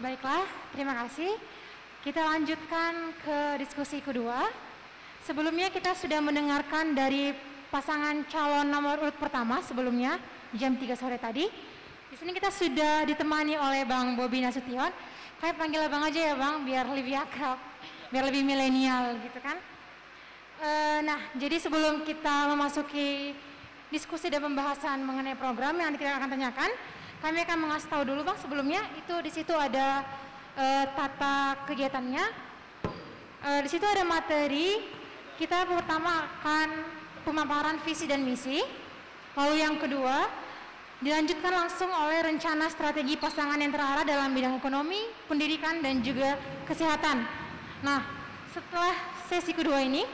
Baiklah, terima kasih. Kita lanjutkan ke diskusi kedua. Sebelumnya kita sudah mendengarkan dari pasangan calon nomor urut pertama sebelumnya jam 3 sore tadi. Di sini kita sudah ditemani oleh Bang Bobi Nasution. Kayak panggil abang aja ya Bang, biar lebih akrab, biar lebih milenial gitu kan. Nah, jadi sebelum kita memasuki diskusi dan pembahasan mengenai program yang kita akan tanyakan, kami akan mengasih tahu dulu Bang sebelumnya itu di situ ada tata kegiatannya. Di situ ada materi. Kita pertama akan pemaparan visi dan misi. Lalu yang kedua dilanjutkan langsung oleh rencana strategi pasangan yang terarah dalam bidang ekonomi, pendidikan dan juga kesehatan. Nah, setelah sesi kedua ini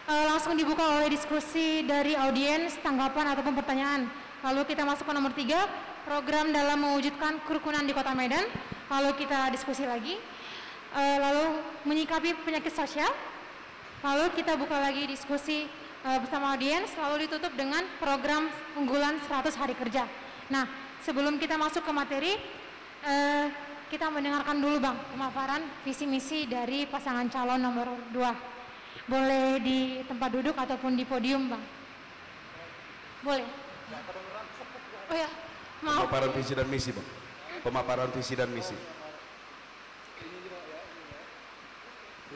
langsung dibuka oleh diskusi dari audiens, tanggapan ataupun pertanyaan. Lalu kita masuk ke nomor 3, program dalam mewujudkan kerukunan di Kota Medan. Lalu kita diskusi lagi. Lalu menyikapi penyakit sosial. Lalu kita buka lagi diskusi bersama audiens. Lalu ditutup dengan program unggulan 100 hari kerja. Nah, sebelum kita masuk ke materi, kita mendengarkan dulu Bang pemaparan visi misi dari pasangan calon nomor 2. Boleh di tempat duduk ataupun di podium Bang. Boleh. Oh ya, maaf. Pemaparan visi dan misi Bang. Pemaparan visi dan misi.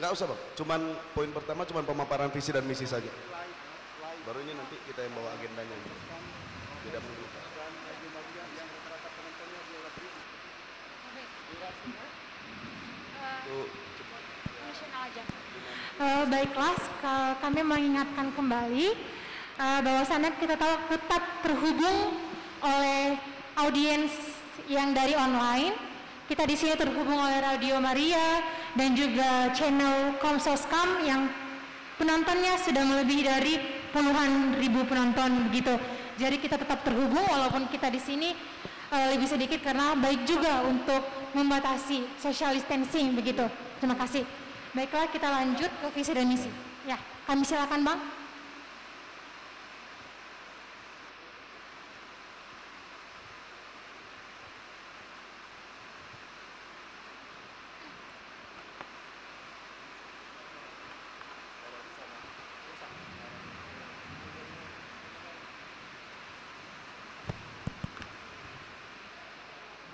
Enggak usah Bang, cuman poin pertama cuman pemaparan visi dan misi saja. Baru ini nanti kita yang bawa agendanya. Tidak perlu. Baiklah, kami mengingatkan kembali bahwasannya kita tetap terhubung oleh audiens yang dari online. Kita di sini terhubung oleh Radio Maria dan juga channel Komsoskam yang penontonnya sudah melebihi dari puluhan ribu penonton begitu. Jadi kita tetap terhubung walaupun kita di sini lebih sedikit karena baik juga untuk membatasi social distancing begitu. Terima kasih. Baiklah, kita lanjut ke visi dan misi. Ya, kami silakan Bang.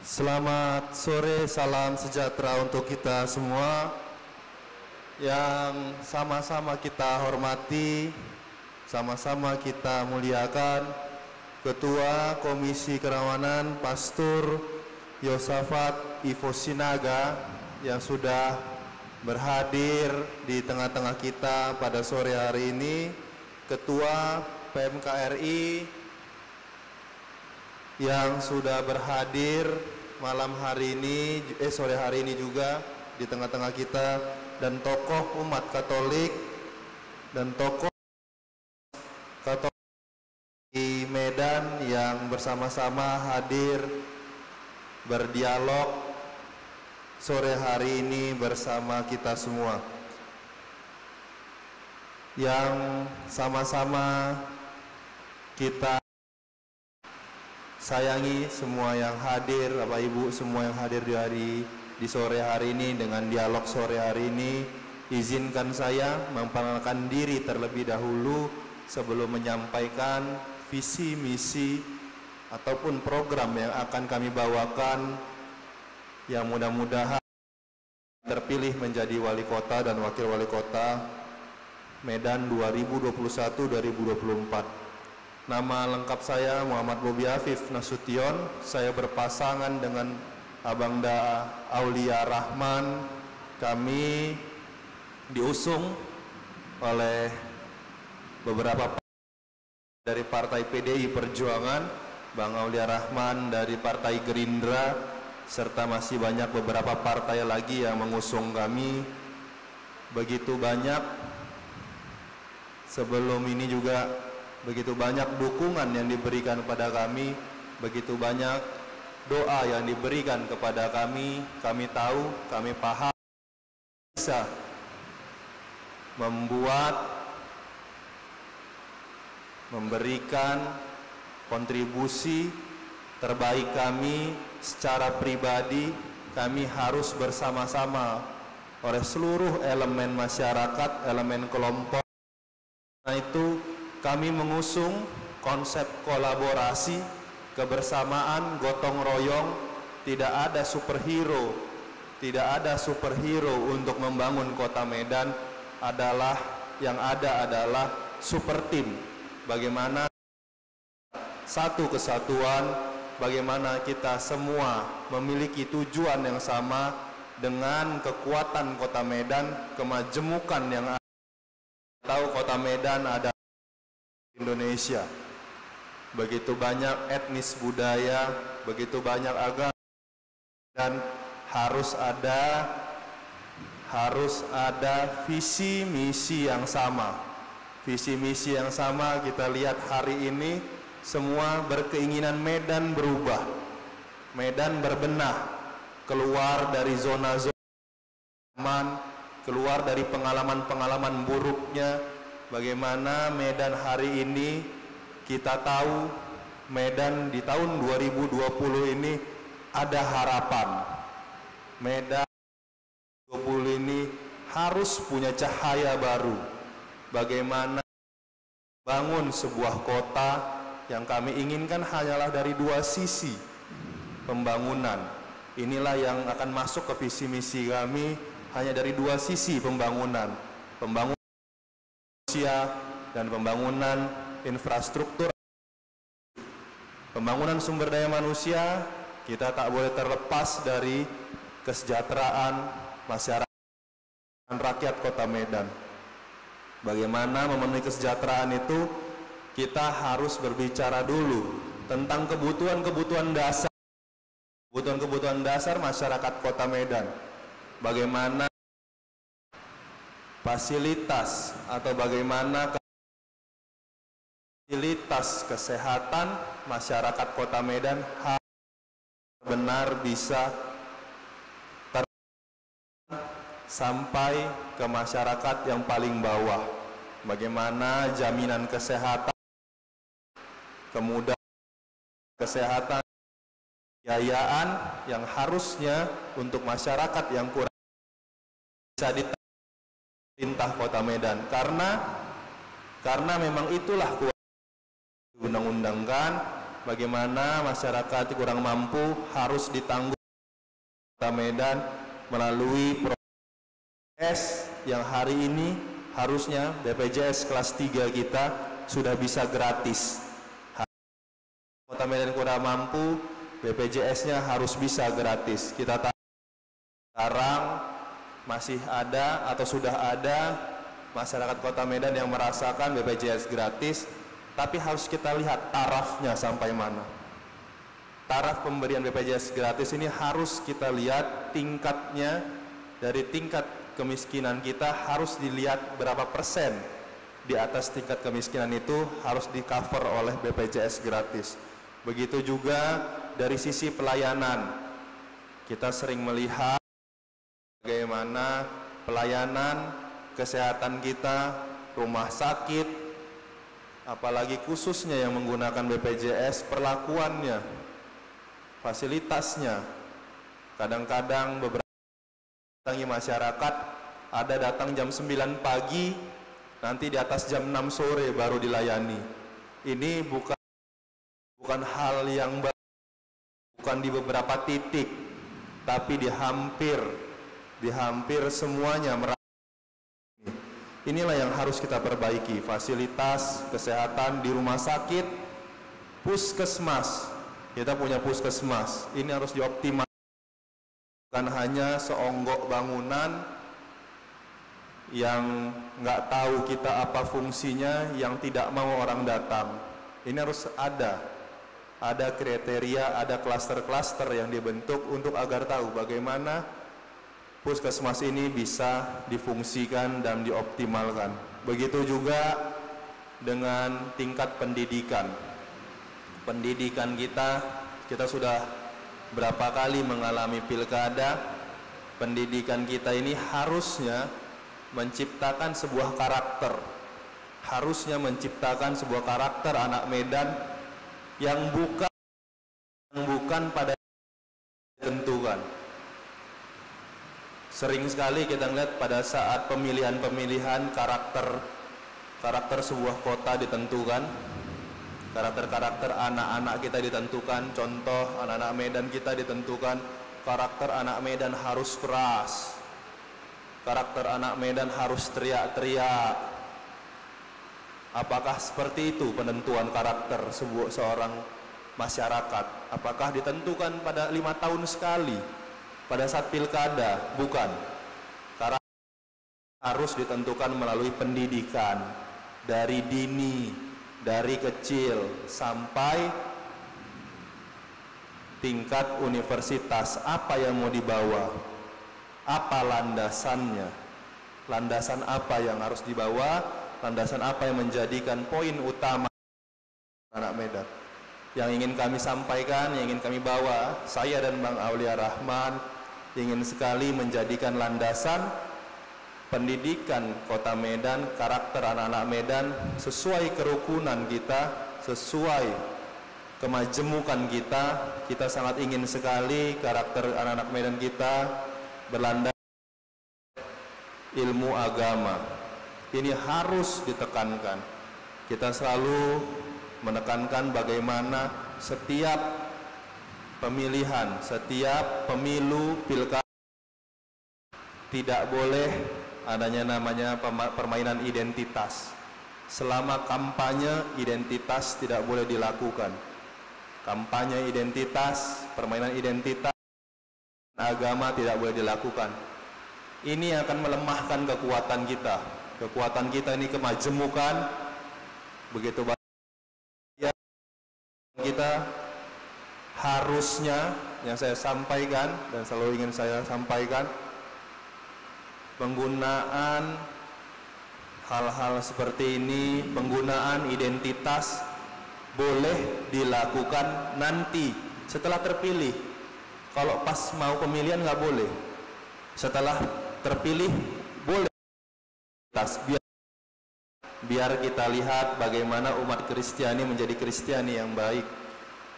Selamat sore, salam sejahtera untuk kita semua. Yang sama-sama kita hormati, sama-sama kita muliakan Ketua Komisi Kerawanan Pastor Yosafat Ivo Sinaga yang sudah berhadir di tengah-tengah kita pada sore hari ini, Ketua PMKRI yang sudah berhadir malam hari ini, sore hari ini juga di tengah-tengah kita, dan tokoh umat Katolik dan tokoh Katolik di Medan yang bersama-sama hadir berdialog sore hari ini bersama kita semua, yang sama-sama kita sayangi semua yang hadir, Bapak Ibu semua yang hadir di sore hari ini dengan dialog sore hari ini. Izinkan saya memperkenalkan diri terlebih dahulu sebelum menyampaikan visi misi ataupun program yang akan kami bawakan yang mudah-mudahan terpilih menjadi wali kota dan wakil wali kota Medan 2021-2024. Nama lengkap saya Muhammad Bobi Afif Nasution. Saya berpasangan dengan Abangda Aulia Rahman. Kami diusung oleh beberapa dari Partai PDI Perjuangan, Bang Aulia Rahman dari Partai Gerindra, serta masih banyak beberapa partai lagi yang mengusung kami. Begitu banyak, sebelum ini juga begitu banyak dukungan yang diberikan kepada kami, begitu banyak doa yang diberikan kepada kami. Kami tahu, kami paham bisa memberikan kontribusi terbaik kami secara pribadi kami harus bersama-sama oleh seluruh elemen masyarakat, elemen kelompok. Nah itu kami mengusung konsep kolaborasi, kebersamaan, gotong royong. Tidak ada superhero, tidak ada superhero untuk membangun kota Medan. Yang ada adalah super team. Bagaimana satu kesatuan, bagaimana kita semua memiliki tujuan yang sama dengan kekuatan kota Medan, kemajemukan yang ada. Tahu kota Medan ada Indonesia, begitu banyak etnis budaya, begitu banyak agama, dan harus ada visi misi yang sama. Visi misi yang sama kita lihat hari ini semua berkeinginan Medan berubah, Medan berbenah, keluar dari zona-zona aman, keluar dari pengalaman-pengalaman buruknya. Bagaimana Medan hari ini, kita tahu Medan di tahun 2020 ini ada harapan. Medan 2020 ini harus punya cahaya baru. Bagaimana bangun sebuah kota yang kami inginkan hanyalah dari dua sisi pembangunan. Inilah yang akan masuk ke visi misi kami, hanya dari dua sisi pembangunan. Pembangunan manusia dan pembangunan infrastruktur. Pembangunan sumber daya manusia, kita tak boleh terlepas dari kesejahteraan masyarakat dan rakyat kota Medan. Bagaimana memenuhi kesejahteraan itu, kita harus berbicara dulu tentang kebutuhan-kebutuhan dasar masyarakat kota Medan. Bagaimana fasilitas atau bagaimana fasilitas kesehatan masyarakat kota Medan benar bisa sampai ke masyarakat yang paling bawah. Bagaimana jaminan kesehatan, kemudahan kesehatan, biayaan yang harusnya untuk masyarakat yang kurang bisa diperintah kota Medan, karena memang itulah undang-undangkan. Bagaimana masyarakat kurang mampu harus ditanggung kota Medan melalui BPJS yang hari ini harusnya BPJS kelas 3 kita sudah bisa gratis. Kota Medan kurang mampu, BPJS-nya harus bisa gratis. Kita tahu sekarang masih ada atau sudah ada masyarakat kota Medan yang merasakan BPJS gratis, tapi harus kita lihat tarafnya sampai mana. Taraf pemberian BPJS gratis ini harus kita lihat tingkatnya, dari tingkat kemiskinan kita harus dilihat berapa persen di atas tingkat kemiskinan itu harus di cover oleh BPJS gratis. Begitu juga dari sisi pelayanan, kita sering melihat bagaimana pelayanan kesehatan kita, rumah sakit, apalagi khususnya yang menggunakan BPJS, perlakuannya, fasilitasnya, kadang-kadang beberapa masyarakat ada datang jam 9 pagi, nanti di atas jam 6 sore baru dilayani. Ini bukan hal yang baru, bukan di beberapa titik, tapi di hampir semuanya. Inilah yang harus kita perbaiki, fasilitas kesehatan di rumah sakit, puskesmas. Kita punya puskesmas, ini harus dioptimalkan. Bukan hanya seonggok bangunan yang nggak tahu kita apa fungsinya, yang tidak mau orang datang. Ini harus ada kriteria, ada klaster-klaster yang dibentuk untuk agar tahu bagaimana puskesmas ini bisa difungsikan dan dioptimalkan. Begitu juga dengan tingkat pendidikan. Pendidikan kita sudah berapa kali mengalami pilkada. Pendidikan kita ini harusnya menciptakan sebuah karakter, harusnya menciptakan sebuah karakter anak Medan yang bukan pada ditentukan. Sering sekali kita lihat pada saat pemilihan-pemilihan karakter sebuah kota ditentukan, karakter anak-anak kita ditentukan. Contoh, anak-anak Medan kita ditentukan, karakter anak Medan harus keras, karakter anak Medan harus teriak-teriak. Apakah seperti itu penentuan karakter seorang masyarakat? Apakah ditentukan pada 5 tahun sekali pada saat pilkada? Bukan. Karakter harus ditentukan melalui pendidikan dari dini, dari kecil sampai tingkat universitas. Apa yang mau dibawa? Apa landasannya? Landasan apa yang harus dibawa? Landasan apa yang menjadikan poin utama anak Medan? Yang ingin kami sampaikan, yang ingin kami bawa, saya dan Bang Aulia Rahman ingin sekali menjadikan landasan pendidikan Kota Medan, karakter anak-anak Medan sesuai kerukunan kita, sesuai kemajemukan kita. Kita sangat ingin sekali karakter anak-anak Medan kita berlandaskan ilmu agama. Ini harus ditekankan. Kita selalu menekankan bagaimana setiap pemilihan, setiap pemilu, pilkada tidak boleh adanya namanya permainan identitas. Selama kampanye, identitas tidak boleh dilakukan. Kampanye identitas, permainan identitas, agama tidak boleh dilakukan. Ini akan melemahkan kekuatan kita. Kekuatan kita ini kemajemukan, begitu banyak kita harusnya, yang saya sampaikan dan selalu ingin saya sampaikan, penggunaan hal-hal seperti ini, penggunaan identitas boleh dilakukan nanti setelah terpilih. Kalau pas mau pemilihan nggak boleh, setelah terpilih boleh. Biar kita lihat bagaimana umat Kristiani menjadi Kristiani yang baik,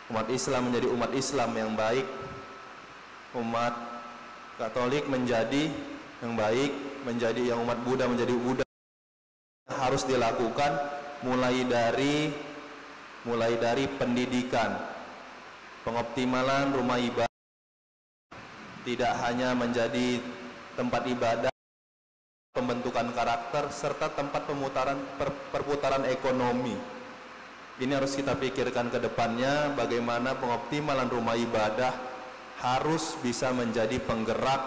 umat Islam menjadi umat Islam yang baik, umat Katolik menjadi yang baik, menjadi yang umat Buddha menjadi Buddha. Harus dilakukan mulai dari pendidikan, pengoptimalan rumah ibadah tidak hanya menjadi tempat ibadah, pembentukan karakter serta tempat perputaran ekonomi. Ini harus kita pikirkan ke depannya, bagaimana pengoptimalan rumah ibadah harus bisa menjadi penggerak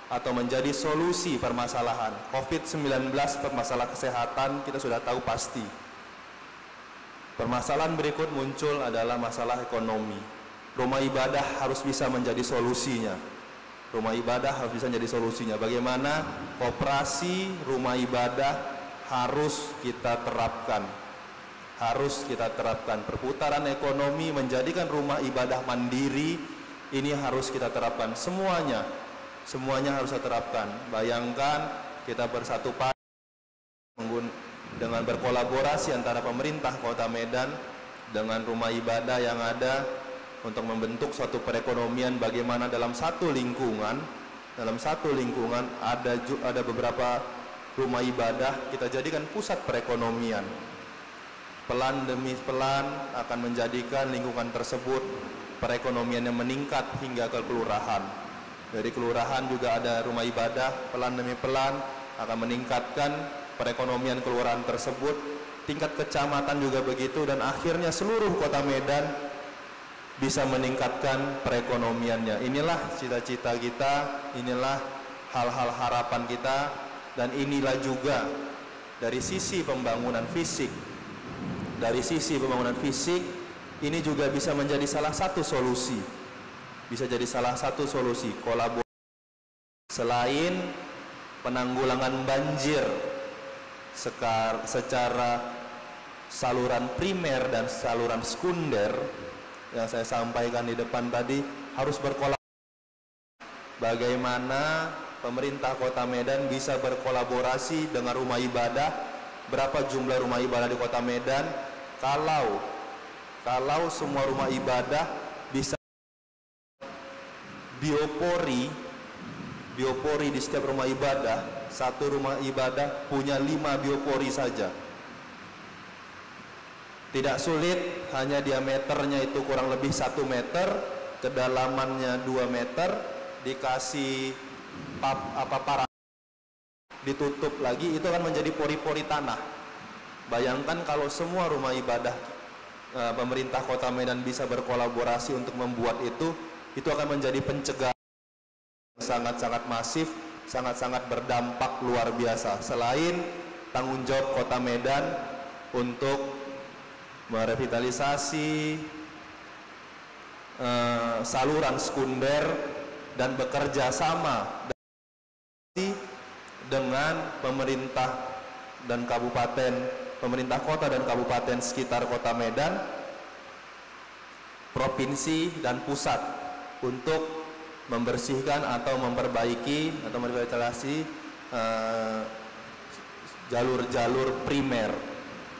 atau menjadi solusi permasalahan COVID-19. Permasalahan kesehatan kita sudah tahu pasti. Permasalahan berikut muncul adalah masalah ekonomi. Rumah ibadah harus bisa menjadi solusinya. Rumah ibadah harus bisa menjadi solusinya. Bagaimana koperasi rumah ibadah harus kita terapkan. Harus kita terapkan. Perputaran ekonomi menjadikan rumah ibadah mandiri, ini harus kita terapkan. Semuanya harus kita terapkan. Bayangkan kita bersatu padu dengan berkolaborasi antara pemerintah Kota Medan dengan rumah ibadah yang ada untuk membentuk suatu perekonomian. Bagaimana dalam satu lingkungan ada beberapa rumah ibadah kita jadikan pusat perekonomian. Pelan demi pelan akan menjadikan lingkungan tersebut perekonomian yang meningkat hingga ke kelurahan. Dari kelurahan juga ada rumah ibadah, pelan demi pelan akan meningkatkan perekonomian kelurahan tersebut, tingkat kecamatan juga begitu, dan akhirnya seluruh Kota Medan bisa meningkatkan perekonomiannya. Inilah cita-cita kita, inilah hal-hal harapan kita, dan inilah juga dari sisi pembangunan fisik. Dari sisi pembangunan fisik, ini juga bisa menjadi salah satu solusi. Bisa jadi salah satu solusi kolaborasi. Selain penanggulangan banjir secara saluran primer dan saluran sekunder, yang saya sampaikan di depan tadi, harus berkolaborasi. Bagaimana pemerintah Kota Medan bisa berkolaborasi dengan rumah ibadah? Berapa jumlah rumah ibadah di Kota Medan? Kalau semua rumah ibadah bisa biopori di setiap rumah ibadah, satu rumah ibadah punya 5 biopori saja. Tidak sulit, hanya diameternya itu kurang lebih 1 meter, kedalamannya 2 meter, dikasih para ditutup lagi, itu akan menjadi pori-pori tanah. Bayangkan kalau semua rumah ibadah pemerintah Kota Medan bisa berkolaborasi untuk membuat itu akan menjadi pencegahan sangat-sangat masif, sangat-sangat berdampak luar biasa. Selain tanggung jawab Kota Medan untuk merevitalisasi saluran sekunder dan bekerja sama dengan pemerintah dan kabupaten, pemerintah kota dan kabupaten sekitar Kota Medan, provinsi dan pusat untuk membersihkan atau memperbaiki atau merevitalisasi jalur-jalur primer.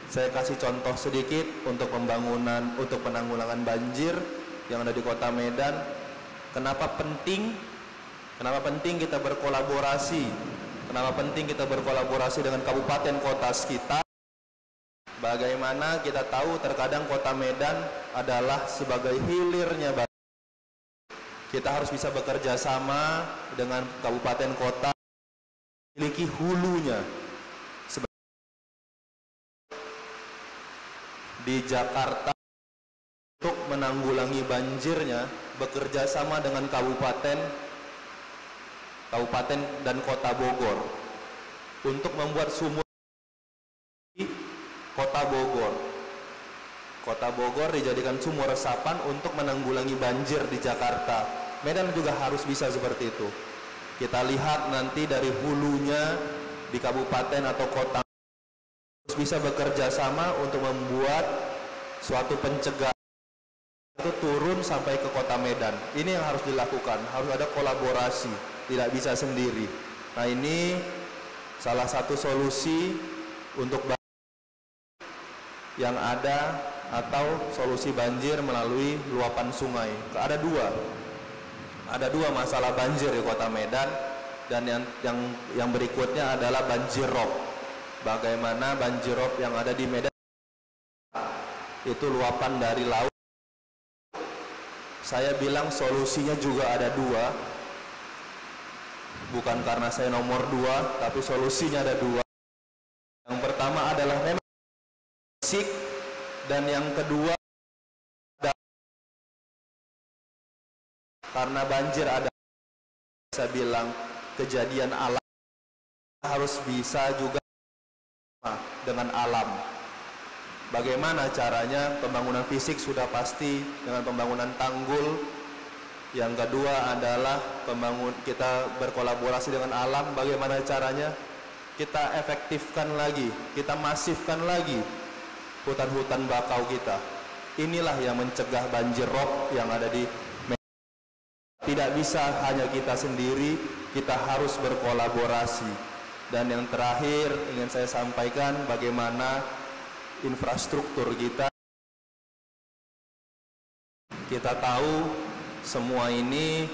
Saya kasih contoh sedikit untuk penanggulangan banjir yang ada di Kota Medan. Kenapa penting kita berkolaborasi? Kenapa penting kita berkolaborasi dengan kabupaten kota sekitar? Bagaimana kita tahu terkadang Kota Medan adalah sebagai hilirnya banjir. Kita harus bisa bekerja sama dengan kabupaten kota memiliki hulunya. Di Jakarta untuk menanggulangi banjirnya bekerja sama dengan kabupaten dan kota Bogor untuk membuat sumur di Kota Bogor. Kota Bogor dijadikan sumur resapan untuk menanggulangi banjir di Jakarta. Medan juga harus bisa seperti itu. Kita lihat nanti dari hulunya di kabupaten atau kota harus bisa bekerja sama untuk membuat suatu pencegahan itu turun sampai ke Kota Medan. Ini yang harus dilakukan, harus ada kolaborasi, tidak bisa sendiri. Nah, ini salah satu solusi untuk yang ada atau solusi banjir melalui luapan sungai. Ada dua masalah banjir di Kota Medan, dan yang berikutnya adalah banjir rob. Bagaimana banjir rob yang ada di Medan itu luapan dari laut. Saya bilang solusinya juga ada dua, bukan karena saya nomor 2, tapi solusinya ada 2. Yang pertama adalah memang fisik, dan yang kedua karena banjir ada, saya bilang kejadian alam, harus bisa juga dengan alam. Bagaimana caranya? Pembangunan fisik sudah pasti dengan pembangunan tanggul. Yang kedua adalah kita berkolaborasi dengan alam. Bagaimana caranya? Kita efektifkan lagi, kita masifkan lagi hutan-hutan bakau kita. Inilah yang mencegah banjir rob yang ada di Medan. Tidak bisa hanya kita sendiri, kita harus berkolaborasi. Dan yang terakhir ingin saya sampaikan bagaimana infrastruktur kita. Kita tahu semua ini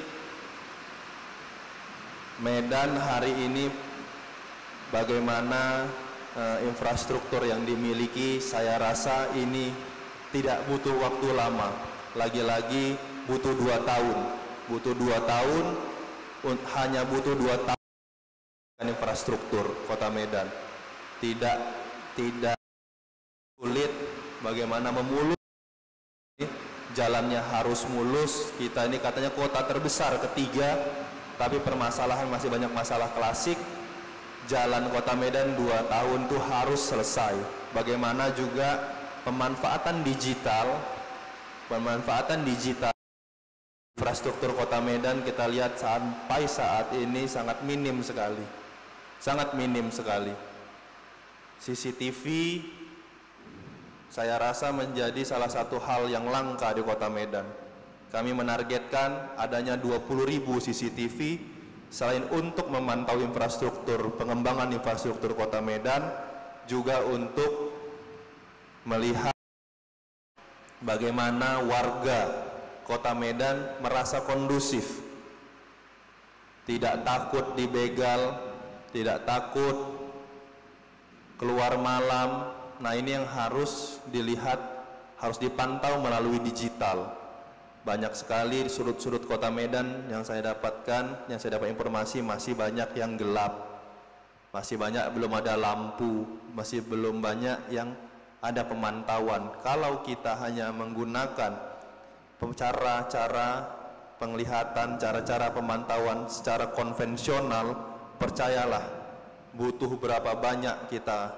Medan hari ini bagaimana infrastruktur yang dimiliki. Saya rasa ini tidak butuh waktu lama, lagi-lagi butuh 2 tahun. Butuh 2 tahun, hanya butuh 2 tahun infrastruktur Kota Medan. Tidak sulit bagaimana memulus, jalannya harus mulus. Kita ini katanya kota terbesar ketiga, tapi permasalahan masih banyak masalah klasik. Jalan Kota Medan 2 tahun itu harus selesai. Bagaimana juga pemanfaatan digital infrastruktur Kota Medan kita lihat sampai saat ini sangat minim sekali. CCTV saya rasa menjadi salah satu hal yang langka di Kota Medan. Kami menargetkan adanya 20.000 CCTV selain untuk memantau pengembangan infrastruktur Kota Medan, juga untuk melihat bagaimana warga Kota Medan merasa kondusif tidak takut dibegal, tidak takut keluar malam. Nah, ini yang harus dilihat, harus dipantau melalui digital. Banyak sekali di sudut-sudut kota Medan yang saya dapatkan, yang saya dapat informasi masih banyak yang gelap. Masih banyak belum ada lampu, masih belum banyak yang ada pemantauan. Kalau kita hanya menggunakan cara-cara penglihatan, cara-cara pemantauan secara konvensional, percayalah, butuh berapa banyak kita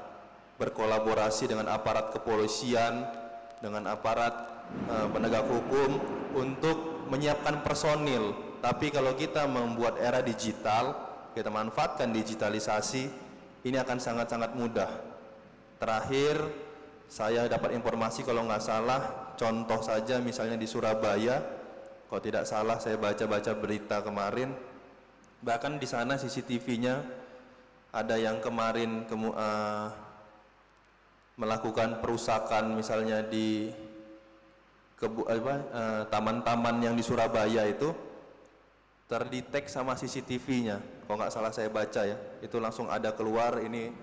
berkolaborasi dengan aparat kepolisian, dengan aparat penegak hukum untuk menyiapkan personil. Tapi kalau kita membuat era digital, kita manfaatkan digitalisasi, ini akan sangat-sangat mudah. Terakhir, saya dapat informasi kalau nggak salah, contoh saja misalnya di Surabaya, kalau tidak salah saya baca-baca berita kemarin, bahkan di sana CCTV-nya ada yang kemarin melakukan perusakan misalnya di taman-taman yang di Surabaya itu terdetek sama CCTV-nya. Kalau nggak salah saya baca ya, itu langsung ada keluar ini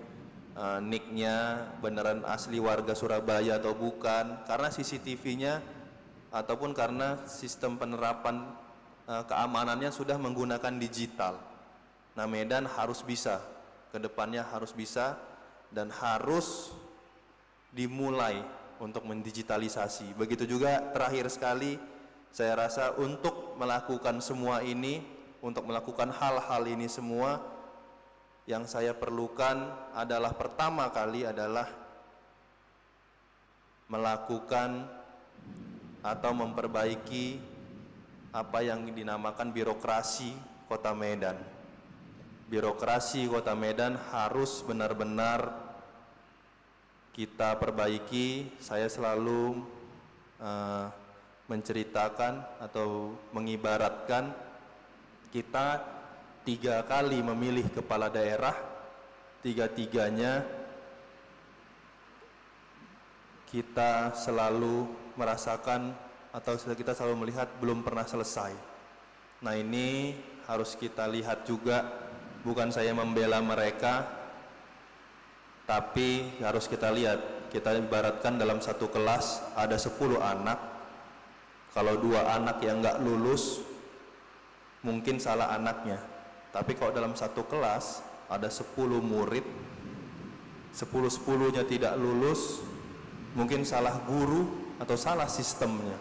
nick-nya beneran asli warga Surabaya atau bukan, karena CCTV-nya ataupun karena sistem penerapan keamanannya sudah menggunakan digital. Nah, Medan harus bisa, kedepannya harus bisa dan harus dimulai untuk mendigitalisasi. Begitu juga terakhir sekali, saya rasa untuk melakukan semua ini, untuk melakukan hal-hal ini semua, yang saya perlukan adalah pertama kali adalah melakukan atau memperbaiki apa yang dinamakan birokrasi Kota Medan. Birokrasi Kota Medan harus benar-benar kita perbaiki. Saya selalu menceritakan atau mengibaratkan kita 3 kali memilih kepala daerah, 3-tiganya kita selalu merasakan atau kita selalu melihat belum pernah selesai. Nah, ini harus kita lihat juga, bukan saya membela mereka, tapi harus kita lihat, kita ibaratkan dalam satu kelas ada 10 anak, kalau 2 anak yang nggak lulus, mungkin salah anaknya. Tapi kalau dalam satu kelas ada 10 murid, 10-10-nya tidak lulus, mungkin salah guru atau salah sistemnya.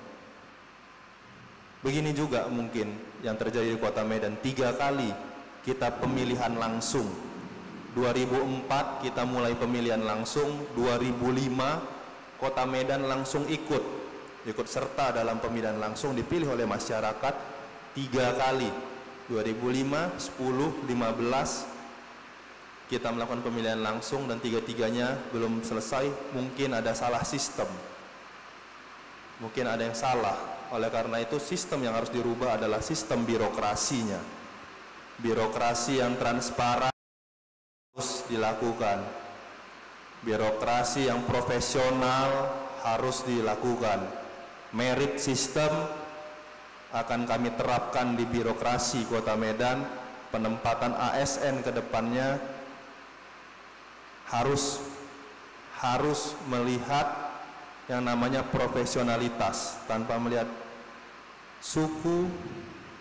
Begini juga mungkin yang terjadi di Kota Medan. 3 kali kita pemilihan langsung. 2004 kita mulai pemilihan langsung, 2005 Kota Medan langsung ikut serta dalam pemilihan langsung, dipilih oleh masyarakat 3 kali, 2005, 10, 15 kita melakukan pemilihan langsung dan 3-tiganya belum selesai. Mungkin ada salah sistem, mungkin ada yang salah. Oleh karena itu sistem yang harus dirubah adalah sistem birokrasinya. Birokrasi yang transparan harus dilakukan, birokrasi yang profesional harus dilakukan. Merit system akan kami terapkan di birokrasi Kota Medan. Penempatan ASN ke depannya harus melihat yang namanya profesionalitas tanpa melihat suku,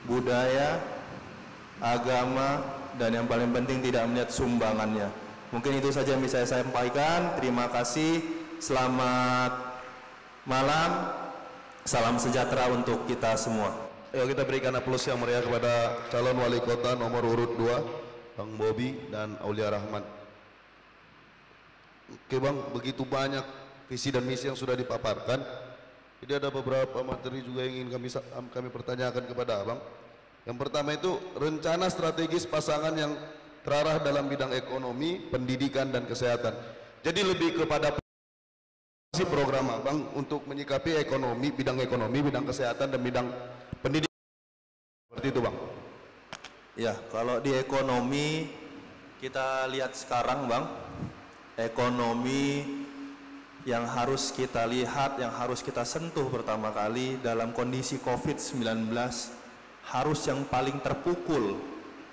budaya, agama, dan yang paling penting tidak melihat sumbangannya. Mungkin itu saja yang bisa saya sampaikan. Terima kasih. Selamat malam. Salam sejahtera untuk kita semua. Ayo kita berikan aplaus yang meriah kepada calon wali kota nomor urut 2, Bang Bobi dan Aulia Rahman. Oke Bang, begitu banyak visi dan misi yang sudah dipaparkan. Jadi ada beberapa materi juga yang ingin kami pertanyakan kepada Abang. Yang pertama itu rencana strategis pasangan yang terarah dalam bidang ekonomi, pendidikan dan kesehatan. Jadi lebih kepada program Abang untuk menyikapi ekonomi, bidang kesehatan dan bidang pendidikan. Seperti itu Bang. Ya, kalau di ekonomi kita lihat sekarang Bang, ekonomi yang harus kita lihat, yang harus kita sentuh pertama kali dalam kondisi COVID-19, harus yang paling terpukul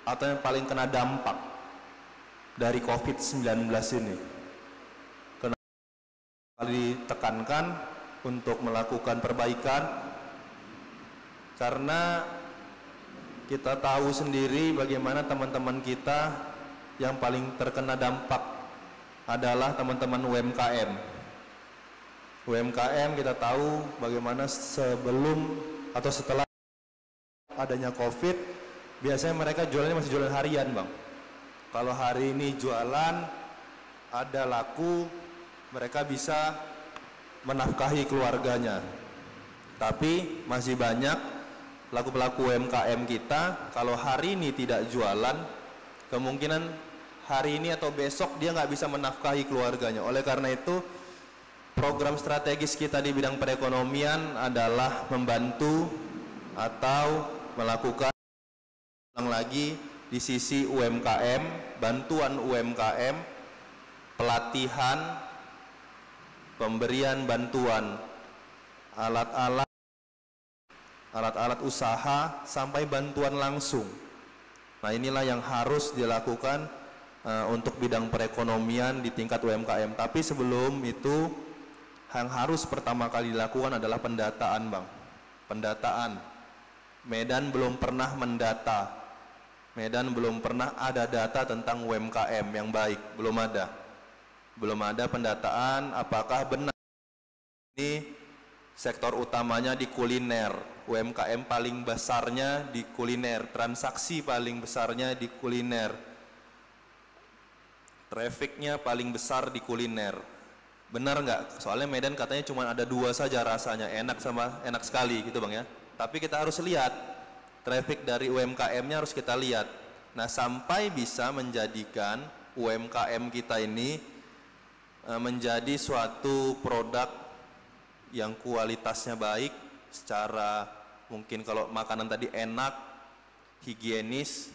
atau yang paling kena dampak dari COVID-19 ini. Kenapa ditekankan untuk melakukan perbaikan? Karena kita tahu sendiri bagaimana teman-teman kita yang paling terkena dampak adalah teman-teman UMKM. UMKM kita tahu bagaimana sebelum atau setelah adanya COVID, biasanya mereka jualannya masih jualan harian, Bang. Kalau hari ini jualan, ada laku, mereka bisa menafkahi keluarganya. Tapi masih banyak pelaku-pelaku UMKM kita, kalau hari ini tidak jualan, kemungkinan hari ini atau besok dia nggak bisa menafkahi keluarganya. Oleh karena itu, program strategis kita di bidang perekonomian adalah membantu atau melakukan lagi di sisi UMKM, bantuan UMKM, pelatihan, pemberian bantuan alat-alat usaha sampai bantuan langsung. Nah, inilah yang harus dilakukan untuk bidang perekonomian di tingkat UMKM. Tapi sebelum itu, yang harus pertama kali dilakukan adalah pendataan, Bang. Pendataan. Medan belum pernah mendata. Medan belum pernah ada data tentang UMKM yang baik, belum ada. Belum ada pendataan apakah benar ini sektor utamanya di kuliner, UMKM paling besarnya di kuliner, transaksi paling besarnya di kuliner, trafficnya paling besar di kuliner. Benar nggak? Soalnya Medan katanya cuma ada 2 saja rasanya, enak sama enak sekali gitu, Bang ya. Tapi kita harus lihat traffic dari UMKM-nya, harus kita lihat. Nah, sampai bisa menjadikan UMKM kita ini menjadi suatu produk yang kualitasnya baik, secara mungkin kalau makanan tadi enak, higienis,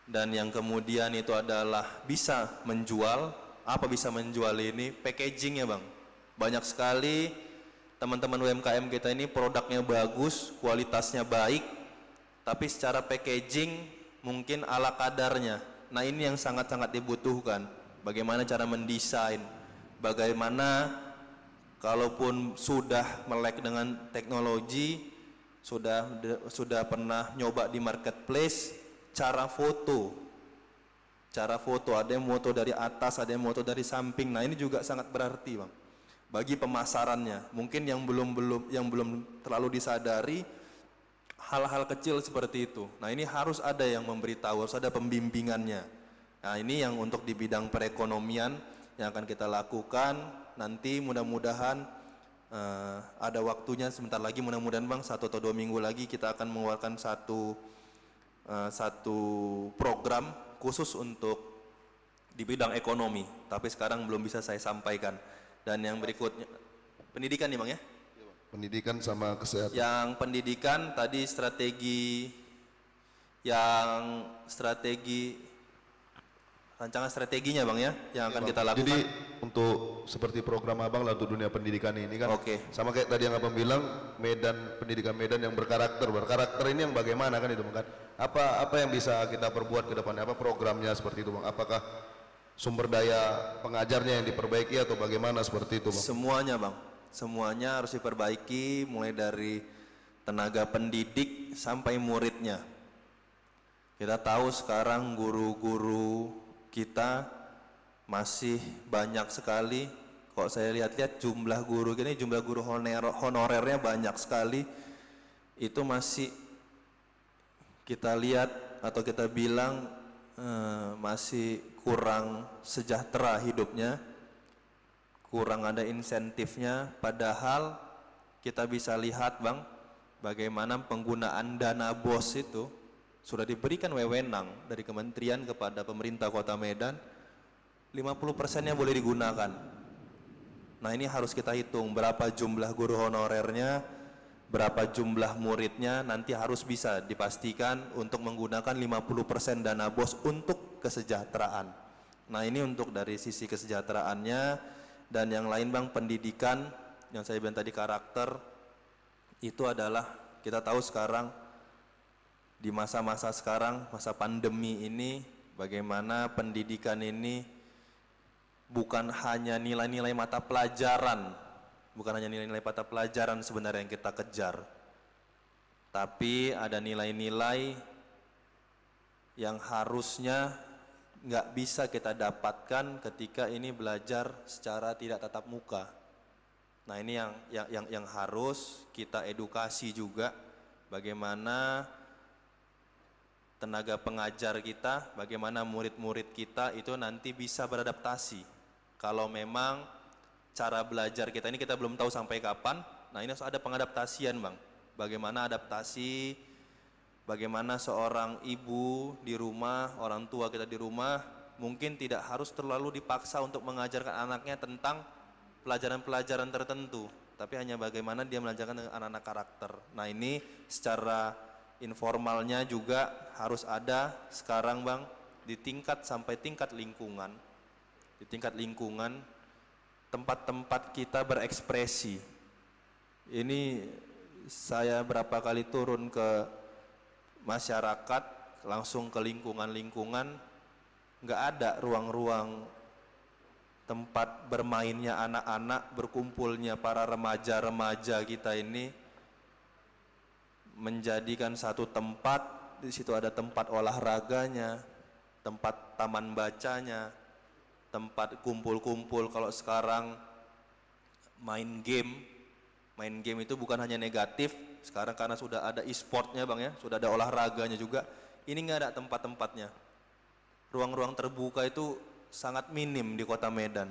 dan yang kemudian itu adalah bisa menjual. Apa bisa menjual ini? Packagingnya, Bang. Banyak sekali teman-teman UMKM kita ini produknya bagus, kualitasnya baik, tapi secara packaging mungkin ala kadarnya. Nah, ini yang sangat-sangat dibutuhkan. Bagaimana cara mendesain, bagaimana kalaupun sudah melek dengan teknologi, sudah pernah nyoba di marketplace, cara foto, ada yang foto dari atas, ada yang foto dari samping. Nah, ini juga sangat berarti, Bang, bagi pemasarannya. Mungkin yang belum terlalu disadari hal-hal kecil seperti itu. Nah, ini harus ada yang memberitahu, harus ada pembimbingannya. Nah, ini yang untuk di bidang perekonomian yang akan kita lakukan. Nanti mudah-mudahan ada waktunya sebentar lagi, mudah-mudahan, Bang, 1 atau 2 minggu lagi kita akan mengeluarkan satu program khusus untuk di bidang ekonomi. Tapi sekarang belum bisa saya sampaikan. Dan yang berikutnya pendidikan nih, Bang ya? Pendidikan sama kesehatan. Yang pendidikan tadi strategi rancangan strateginya, Bang ya, yang akan kita lakukan. Jadi untuk seperti program Abang lah untuk dunia pendidikan ini kan, sama kayak tadi yang Abang bilang, pendidikan Medan yang berkarakter ini yang bagaimana kan itu, Bang kan? Apa yang bisa kita perbuat ke depannya? Apa programnya seperti itu, Bang? Apakah sumber daya pengajarnya yang diperbaiki atau bagaimana seperti itu, Bang? Semuanya, Bang. Semuanya harus diperbaiki, mulai dari tenaga pendidik sampai muridnya. Kita tahu sekarang guru-guru kita masih banyak sekali. Kok saya lihat-lihat jumlah guru honorernya banyak sekali. Itu masih kita lihat atau kita bilang masih kurang sejahtera hidupnya, kurang ada insentifnya. Padahal kita bisa lihat, Bang, bagaimana penggunaan dana BOS itu sudah diberikan wewenang dari kementerian kepada pemerintah Kota Medan, 50%-nya boleh digunakan. Nah, ini harus kita hitung berapa jumlah guru honorernya, berapa jumlah muridnya, nanti harus bisa dipastikan untuk menggunakan 50% dana BOS untuk kesejahteraan. Nah, ini untuk dari sisi kesejahteraannya. Dan yang lain, Bang, pendidikan yang saya bilang tadi, karakter, itu adalah kita tahu sekarang di masa-masa sekarang, masa pandemi ini, bagaimana pendidikan ini bukan hanya nilai-nilai mata pelajaran, sebenarnya yang kita kejar, tapi ada nilai-nilai yang harusnya nggak bisa kita dapatkan ketika ini belajar secara tidak tatap muka. Nah, ini yang harus kita edukasi juga, bagaimana tenaga pengajar kita, bagaimana murid-murid kita itu nanti bisa beradaptasi. Kalau memang cara belajar kita ini kita belum tahu sampai kapan, nah ini harus ada pengadaptasian, Bang. Bagaimana adaptasi, bagaimana seorang ibu di rumah, orang tua kita di rumah, mungkin tidak harus terlalu dipaksa untuk mengajarkan anaknya tentang pelajaran-pelajaran tertentu, tapi hanya bagaimana dia mengajarkan dengan anak-anak karakter. Nah, ini secara informalnya juga harus ada sekarang, Bang, di tingkat sampai tingkat lingkungan. Di tingkat lingkungan, tempat-tempat kita berekspresi. Ini saya berapa kali turun ke masyarakat, langsung ke lingkungan-lingkungan, nggak ada ruang-ruang tempat bermainnya anak-anak, berkumpulnya para remaja-remaja kita ini, menjadikan satu tempat, di situ ada tempat olahraganya, tempat taman bacanya, tempat kumpul-kumpul. Kalau sekarang main game itu bukan hanya negatif, sekarang karena sudah ada e-sportnya, Bang, ya, sudah ada olahraganya juga, ini nggak ada tempat-tempatnya. Ruang-ruang terbuka itu sangat minim di Kota Medan.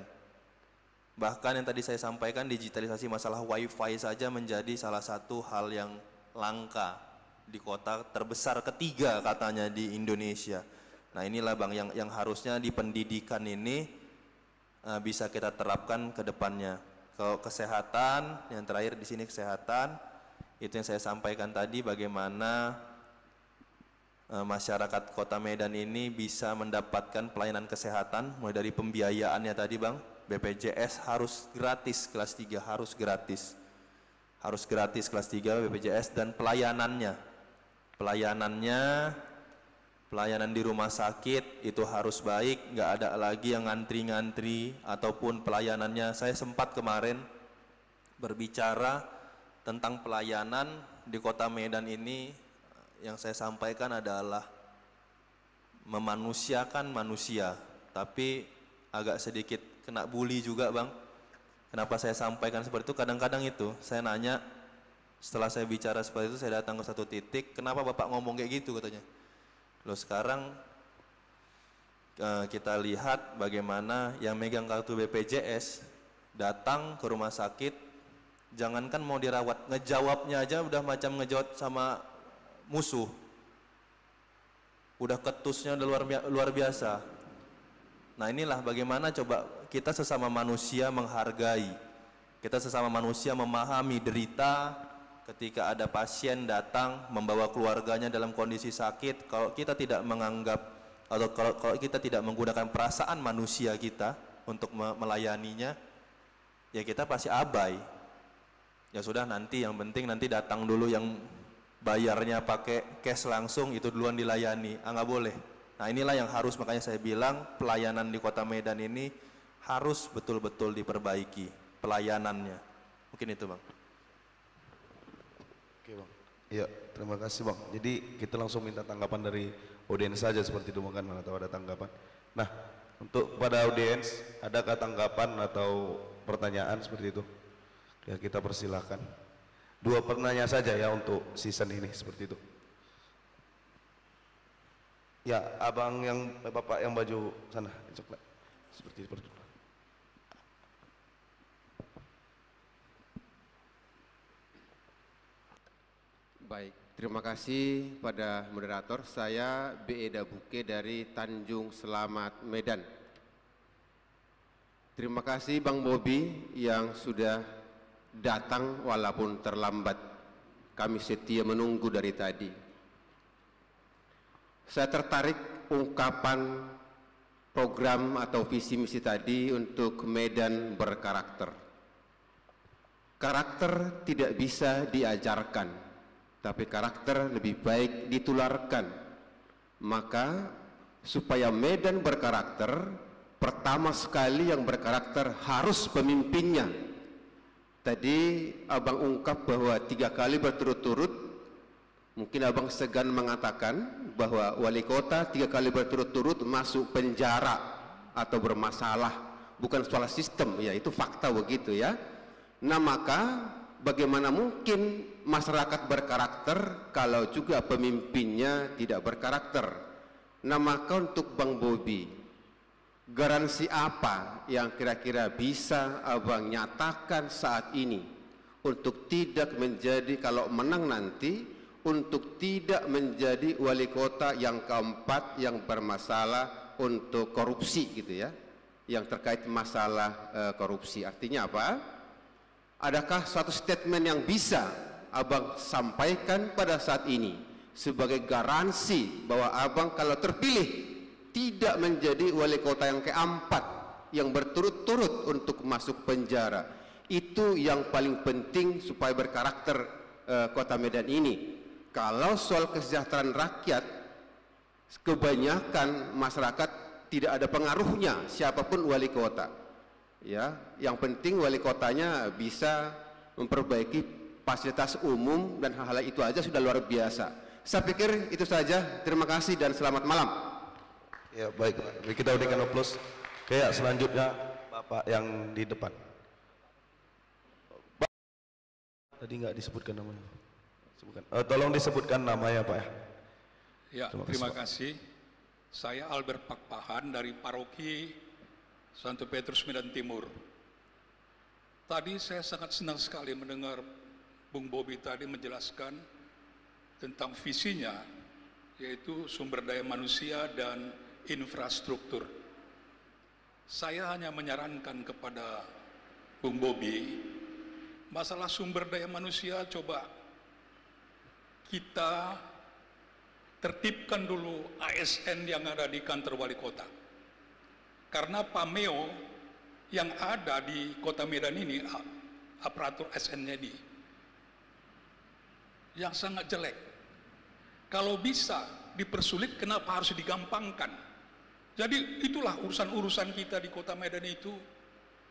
Bahkan yang tadi saya sampaikan, digitalisasi masalah wifi saja menjadi salah satu hal yang langka di kota terbesar ketiga katanya di Indonesia. Nah, inilah, Bang, yang harusnya di pendidikan ini bisa kita terapkan ke depannya. Kesehatan, yang terakhir di sini kesehatan, itu yang saya sampaikan tadi, bagaimana masyarakat Kota Medan ini bisa mendapatkan pelayanan kesehatan, mulai dari pembiayaannya tadi, Bang, BPJS harus gratis, kelas 3 harus gratis kelas 3 BPJS, dan pelayanan di rumah sakit itu harus baik, nggak ada lagi yang ngantri-ngantri ataupun pelayanannya. Saya sempat kemarin berbicara tentang pelayanan di Kota Medan ini, yang saya sampaikan adalah memanusiakan manusia, tapi agak sedikit kena bully juga, Bang. Kenapa saya sampaikan seperti itu? Kadang-kadang itu saya nanya, setelah saya bicara seperti itu, saya datang ke satu titik, kenapa Bapak ngomong kayak gitu, katanya. Loh, sekarang kita lihat bagaimana yang megang kartu BPJS datang ke rumah sakit, jangankan mau dirawat, ngejawabnya aja udah macam ngejawab sama musuh. Udah ketusnya udah luar biasa. Nah, inilah bagaimana coba kita sesama manusia menghargai, kita sesama manusia memahami derita ketika ada pasien datang membawa keluarganya dalam kondisi sakit. Kalau kita tidak menganggap atau kalau kita tidak menggunakan perasaan manusia kita untuk melayaninya, ya kita pasti abai. Ya sudah, nanti yang penting nanti datang dulu, yang bayarnya pakai cash langsung, itu duluan dilayani. Nggak boleh. Nah, inilah yang harus, makanya saya bilang pelayanan di Kota Medan ini harus betul-betul diperbaiki pelayanannya. Mungkin itu, Bang. Oke, Bang. Iya, terima kasih, Bang. Jadi kita langsung minta tanggapan dari audiens saja seperti itu, Bang, kan, atau ada tanggapan. Nah, untuk pada audiens, adakah tanggapan atau pertanyaan seperti itu? Ya, kita persilahkan. 2 pertanyaan saja ya untuk season ini, seperti itu. Ya, abang yang bapak yang baju sana coklat, seperti itu. Baik, terima kasih pada moderator. Saya B.E. Dabuke dari Tanjung Selamat, Medan. Terima kasih Bang Bobi yang sudah datang walaupun terlambat. Kami setia menunggu dari tadi. Saya tertarik ungkapan program atau visi misi tadi untuk Medan berkarakter. Karakter tidak bisa diajarkan, tapi karakter lebih baik ditularkan. Maka supaya Medan berkarakter, pertama sekali yang berkarakter harus pemimpinnya. Tadi abang ungkap bahwa 3 kali berturut-turut, mungkin abang segan mengatakan bahwa wali kota 3 kali berturut-turut masuk penjara atau bermasalah, bukan soal sistem, ya itu fakta begitu ya. Nah maka bagaimana mungkin masyarakat berkarakter kalau juga pemimpinnya tidak berkarakter? Nah maka untuk Bang Bobi, garansi apa yang kira-kira bisa abang nyatakan saat ini untuk tidak menjadi, kalau menang nanti, untuk tidak menjadi wali kota yang keempat yang bermasalah untuk korupsi gitu ya, yang terkait masalah korupsi? Artinya apa? Adakah suatu statement yang bisa abang sampaikan pada saat ini sebagai garansi bahwa abang kalau terpilih tidak menjadi wali kota yang keempat yang berturut-turut untuk masuk penjara? Itu yang paling penting supaya berkarakter kota Medan ini. Kalau soal kesejahteraan rakyat, kebanyakan masyarakat tidak ada pengaruhnya siapapun wali kota. Ya, yang penting wali kotanya bisa memperbaiki fasilitas umum dan hal-hal itu aja sudah luar biasa. Saya pikir itu saja. Terima kasih dan selamat malam. Ya baik, kita berikan aplaus. Kayak selanjutnya Bapak yang di depan. Tadi nggak disebutkan namanya. Tolong disebutkan namanya Pak ya. Ya, terima kasih. Saya Albert Pakpahan dari Paroki Santo Petrus Medan Timur. Tadi saya sangat senang sekali mendengar Bung Bobi tadi menjelaskan tentang visinya, yaitu sumber daya manusia dan infrastruktur. Saya hanya menyarankan kepada Bung Bobi, masalah sumber daya manusia coba kita tertibkan dulu ASN yang ada di kantor wali kota. Karena Pameo yang ada di kota Medan ini, aparatur ASN-nya ini, yang sangat jelek. Kalau bisa dipersulit, kenapa harus digampangkan? Jadi itulah urusan-urusan kita di kota Medan itu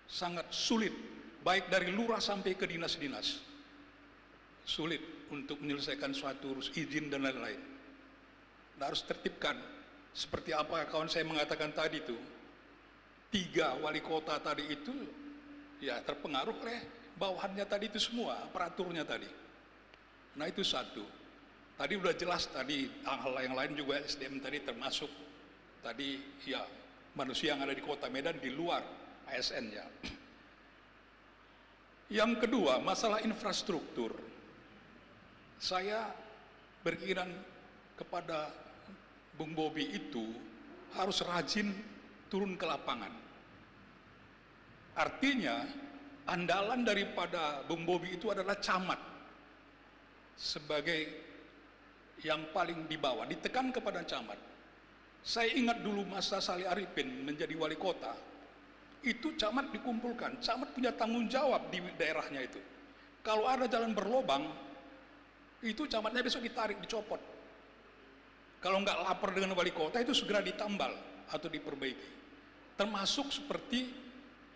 sangat sulit, baik dari lurah sampai ke dinas-dinas. Sulit untuk menyelesaikan suatu urus izin dan lain-lain. Nah, harus tertibkan. Seperti apa kawan saya mengatakan tadi itu, 3 wali kota tadi itu ya terpengaruh oleh bawahannya tadi itu semua, aparaturnya tadi. Nah itu satu. Tadi udah jelas tadi, hal-hal yang lain juga SDM tadi termasuk tadi ya manusia yang ada di kota Medan di luar ASN-nya. Yang kedua, masalah infrastruktur. Saya berkeinginan kepada Bung Bobi itu harus rajin turun ke lapangan. Artinya, andalan daripada Bung Bobi itu adalah camat sebagai yang paling di bawah, ditekan kepada camat. Saya ingat dulu masa Salih Arifin menjadi wali kota, itu camat dikumpulkan, camat punya tanggung jawab di daerahnya itu. Kalau ada jalan berlobang, itu camatnya besok ditarik, dicopot. Kalau nggak lapor dengan wali kota itu segera ditambal atau diperbaiki. Termasuk seperti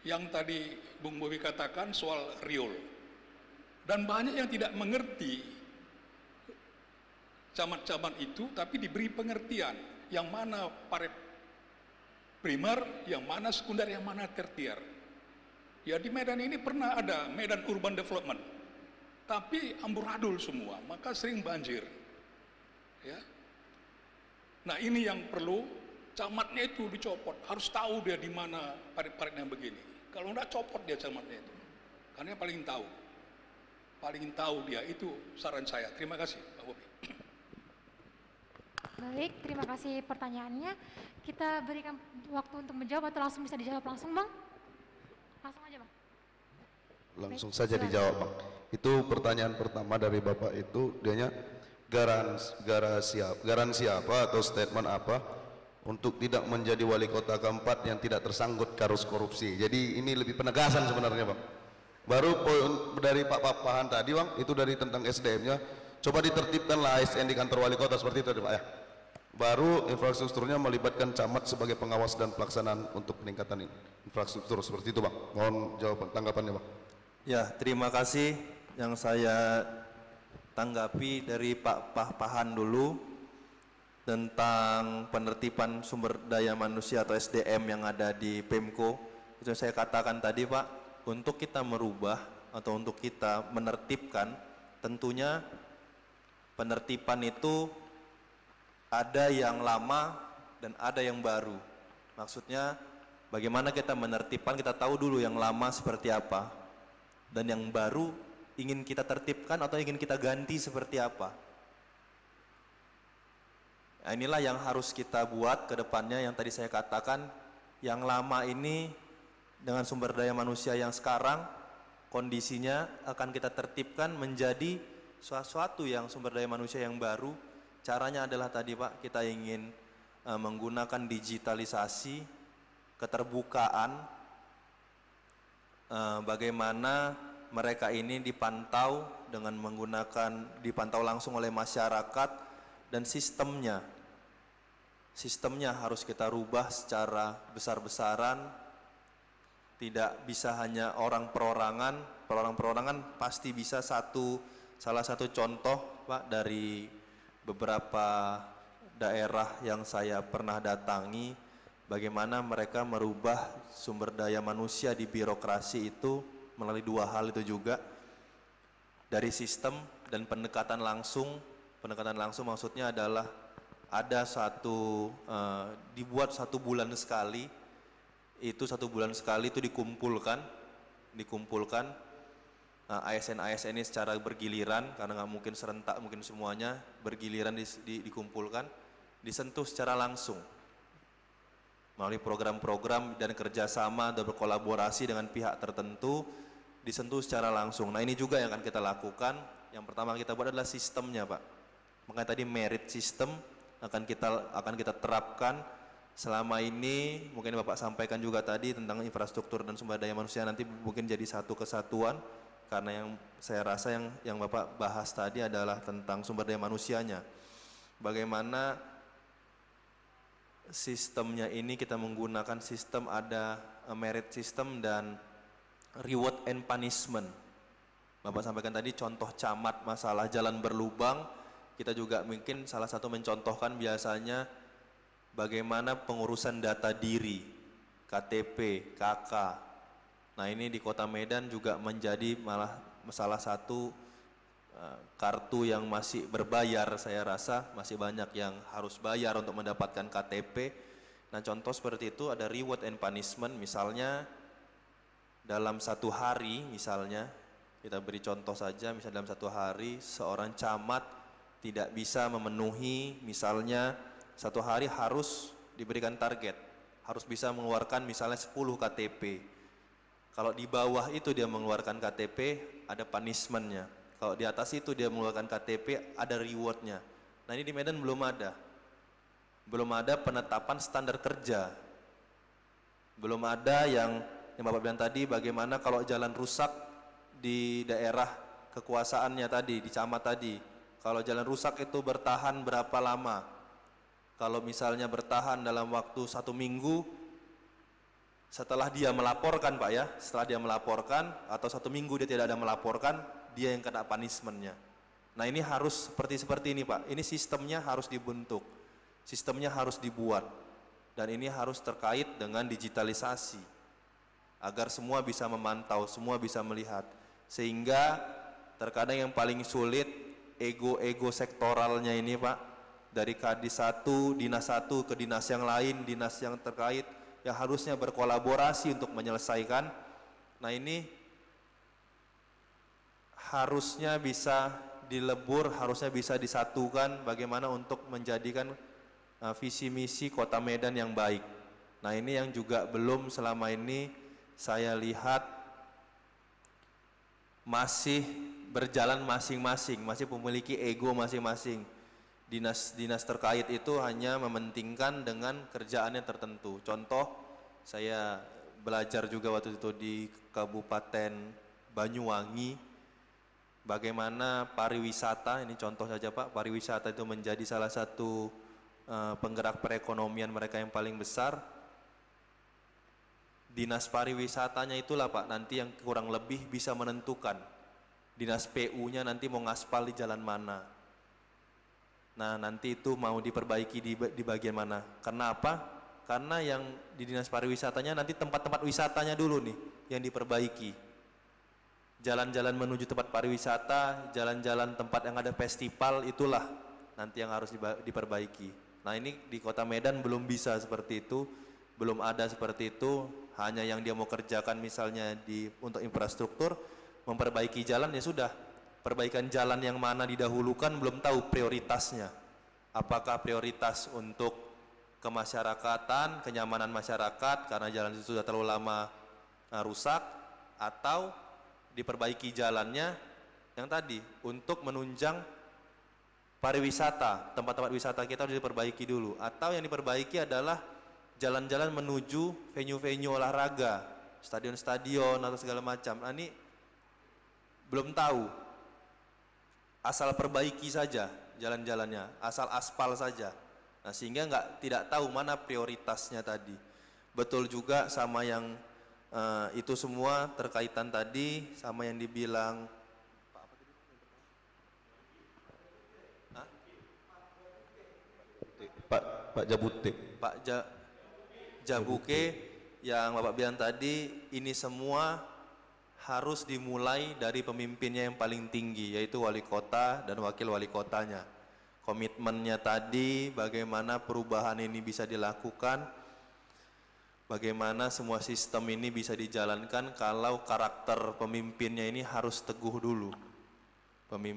yang tadi Bung Bobi katakan soal riol. Dan banyak yang tidak mengerti camat-camat itu, tapi diberi pengertian yang mana paret primer, yang mana sekunder, yang mana tertier. Ya di Medan ini pernah ada Medan Urban Development, tapi amburadul semua, maka sering banjir. Ya. Nah ini yang perlu, camatnya itu dicopot, harus tahu dia di mana parit-parit yang begini. Kalau enggak copot dia camatnya itu, karena paling tahu dia. Itu saran saya. Terima kasih Pak Bobi. Baik, terima kasih pertanyaannya. Kita berikan waktu untuk menjawab atau langsung bisa dijawab langsung Bang? Langsung aja Bang. Langsung Baik, saja silakan. dijawab Bang. Itu pertanyaan pertama dari Bapak itu, dianya garansi apa atau statement apa untuk tidak menjadi wali kota keempat yang tidak tersangkut kasus korupsi. Jadi ini lebih penegasan sebenarnya Bang. Baru poin dari Pak Papahan tadi Bang, itu dari tentang SDM-nya. coba ditertibkanlah ASN di kantor wali kota seperti itu Pak ya. Baru infrastrukturnya melibatkan camat sebagai pengawas dan pelaksanaan untuk peningkatan infrastruktur seperti itu Bang. Mohon jawaban tanggapannya Bang. Ya, terima kasih. Yang saya tanggapi dari Pak Pahan dulu tentang penertiban sumber daya manusia atau SDM yang ada di Pemko. Itu saya katakan tadi Pak, untuk kita merubah atau untuk kita menertibkan, tentunya penertiban itu ada yang lama dan ada yang baru. Maksudnya bagaimana kita menertibkan, kita tahu dulu yang lama seperti apa dan yang baru ingin kita tertibkan atau ingin kita ganti seperti apa. Nah, inilah yang harus kita buat ke depannya. Yang tadi saya katakan, yang lama ini dengan sumber daya manusia yang sekarang kondisinya akan kita tertibkan menjadi sesuatu yang sumber daya manusia yang baru. Caranya adalah tadi Pak, kita ingin menggunakan digitalisasi, keterbukaan, bagaimana mereka ini dipantau dengan dipantau langsung oleh masyarakat, dan sistemnya harus kita rubah secara besar-besaran. Tidak bisa hanya orang perorangan pasti bisa salah satu contoh Pak dari beberapa daerah yang saya pernah datangi, bagaimana mereka merubah sumber daya manusia di birokrasi itu melalui dua hal itu juga, dari sistem dan pendekatan langsung. Pendekatan langsung maksudnya adalah ada dibuat 1 bulan sekali, itu 1 bulan sekali itu dikumpulkan ASN ini secara bergiliran, karena nggak mungkin serentak, mungkin semuanya bergiliran dikumpulkan, disentuh secara langsung melalui program-program dan kerjasama dan berkolaborasi dengan pihak tertentu, disentuh secara langsung. Nah, ini juga yang akan kita lakukan. Yang pertama kita buat adalah sistemnya Pak. Makanya tadi merit system akan kita terapkan. Selama ini mungkin Bapak sampaikan juga tadi tentang infrastruktur dan sumber daya manusia, nanti mungkin jadi satu kesatuan. Karena yang saya rasa yang Bapak bahas tadi adalah tentang sumber daya manusianya. Bagaimana sistemnya ini kita menggunakan sistem, ada merit system dan reward and punishment. Bapak sampaikan tadi contoh camat masalah jalan berlubang. Kita juga mungkin salah satu mencontohkan biasanya bagaimana pengurusan data diri, KTP, KK. Nah, ini di Kota Medan juga menjadi malah salah satu kartu yang masih berbayar. Saya rasa masih banyak yang harus bayar untuk mendapatkan KTP. Nah, contoh seperti itu ada reward and punishment. Misalnya dalam 1 hari, misalnya kita beri contoh saja, misalnya dalam 1 hari seorang camat tidak bisa memenuhi, misalnya 1 hari harus diberikan target, harus bisa mengeluarkan misalnya 10 KTP. Kalau di bawah itu dia mengeluarkan KTP, ada punishment-nya. Kalau di atas itu dia mengeluarkan KTP, ada reward-nya. Nah, ini di Medan belum ada. Belum ada penetapan standar kerja. Belum ada yang Bapak bilang tadi, bagaimana kalau jalan rusak di daerah kekuasaannya tadi, di camat tadi. Kalau jalan rusak itu bertahan berapa lama? Kalau misalnya bertahan dalam waktu 1 minggu, setelah dia melaporkan Pak ya, setelah dia melaporkan atau 1 minggu dia tidak ada melaporkan, dia yang kena punishment-nya. Nah, ini harus seperti ini Pak, ini sistemnya harus dibentuk, sistemnya harus dibuat, dan ini harus terkait dengan digitalisasi, agar semua bisa memantau, semua bisa melihat, sehingga terkadang yang paling sulit, ego-ego sektoralnya ini Pak, dari kadis satu, dinas satu ke dinas yang lain, dinas yang terkait, yang harusnya berkolaborasi untuk menyelesaikan. Nah, ini harusnya bisa dilebur, harusnya bisa disatukan bagaimana untuk menjadikan visi misi Kota Medan yang baik. Nah, ini yang juga belum selama ini saya lihat masih berjalan masing-masing, masih memiliki ego masing-masing. Dinas-dinas terkait itu hanya mementingkan dengan kerjaannya tertentu. Contoh, saya belajar juga waktu itu di Kabupaten Banyuwangi. bagaimana pariwisata, ini contoh saja Pak, pariwisata itu menjadi salah satu penggerak perekonomian mereka yang paling besar. Dinas pariwisatanya itulah Pak nanti yang kurang lebih bisa menentukan. Dinas PU-nya nanti mau ngaspal di jalan mana. Nah nanti itu mau diperbaiki di bagian mana. Karena apa? Karena yang di dinas pariwisatanya nanti tempat-tempat wisatanya dulu nih yang diperbaiki. Jalan-jalan menuju tempat pariwisata, jalan-jalan tempat yang ada festival, itulah nanti yang harus diperbaiki. Nah ini di Kota Medan belum bisa seperti itu, belum ada seperti itu. Hanya yang dia mau kerjakan misalnya untuk infrastruktur, memperbaiki jalan ya sudah. Perbaikan jalan yang mana didahulukan belum tahu prioritasnya. Apakah prioritas untuk kemasyarakatan, kenyamanan masyarakat karena jalan itu sudah terlalu lama rusak, atau diperbaiki jalannya yang tadi untuk menunjang pariwisata, tempat-tempat wisata kita harus diperbaiki dulu, atau yang diperbaiki adalah jalan-jalan menuju venue-venue olahraga, stadion-stadion atau segala macam. Nah, ini belum tahu, asal perbaiki saja jalan-jalannya, asal aspal saja. Nah, sehingga tidak tahu mana prioritasnya tadi. Betul juga sama yang itu semua terkaitan tadi sama yang dibilang Pak Jabute. Pak Jabuke yang Bapak bilang tadi, ini semua harus dimulai dari pemimpinnya yang paling tinggi, yaitu wali kota dan wakil wali kotanya. Komitmennya tadi, bagaimana perubahan ini bisa dilakukan, bagaimana semua sistem ini bisa dijalankan kalau karakter pemimpinnya ini harus teguh dulu.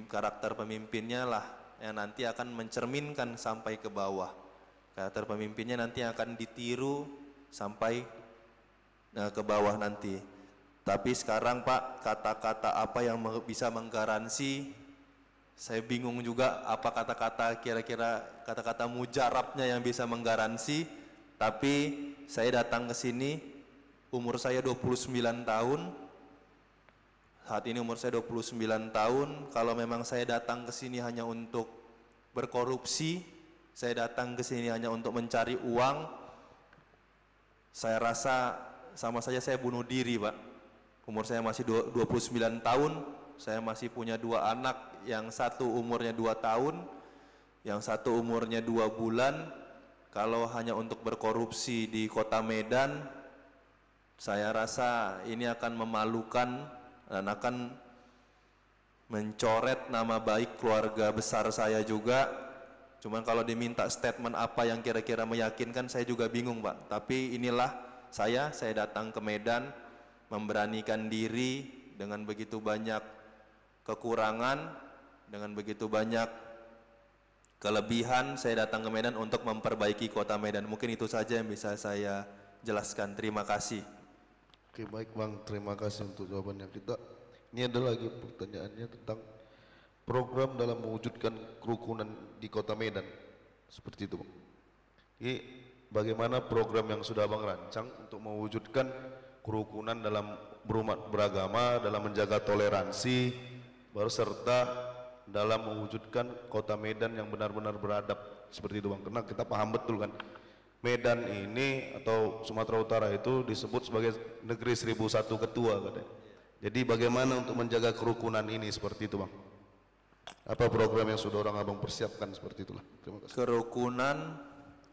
Karakter pemimpinnya lah yang nanti akan mencerminkan sampai ke bawah. Karakter pemimpinnya nanti akan ditiru sampai ke bawah nanti. Tapi sekarang Pak, kata-kata apa yang bisa menggaransi, saya bingung juga apa kata-kata kira-kira kata-kata mujarabnya yang bisa menggaransi. Tapi saya datang ke sini, umur saya 29 tahun, saat ini umur saya 29 tahun, kalau memang saya datang ke sini hanya untuk berkorupsi, saya datang ke sini hanya untuk mencari uang, saya rasa sama saja saya bunuh diri Pak. Umur saya masih 29 tahun, saya masih punya 2 anak, yang satu umurnya 2 tahun, yang satu umurnya 2 bulan, kalau hanya untuk berkorupsi di Kota Medan, saya rasa ini akan memalukan dan akan mencoret nama baik keluarga besar saya juga. Cuman kalau diminta statement apa yang kira-kira meyakinkan, saya juga bingung Pak. Tapi inilah saya datang ke Medan, memberanikan diri dengan begitu banyak kekurangan, dengan begitu banyak kelebihan, saya datang ke Medan untuk memperbaiki Kota Medan. Mungkin itu saja yang bisa saya jelaskan. Terima kasih. Oke, baik Bang, terima kasih untuk jawabannya kita. Ini ada lagi pertanyaannya tentang program dalam mewujudkan kerukunan di Kota Medan. Seperti itu Bang. Jadi bagaimana program yang sudah Bang rancang untuk mewujudkan kerukunan dalam berumat beragama, dalam menjaga toleransi, serta dalam mewujudkan Kota Medan yang benar-benar beradab, seperti itu Bang. Karena kita paham betul kan, Medan ini atau Sumatera Utara itu disebut sebagai negeri 1001 ketua katanya. Jadi bagaimana untuk menjaga kerukunan ini, seperti itu Bang. Apa program yang sudah orang Abang persiapkan, seperti itulah. Terima kasih. Kerukunan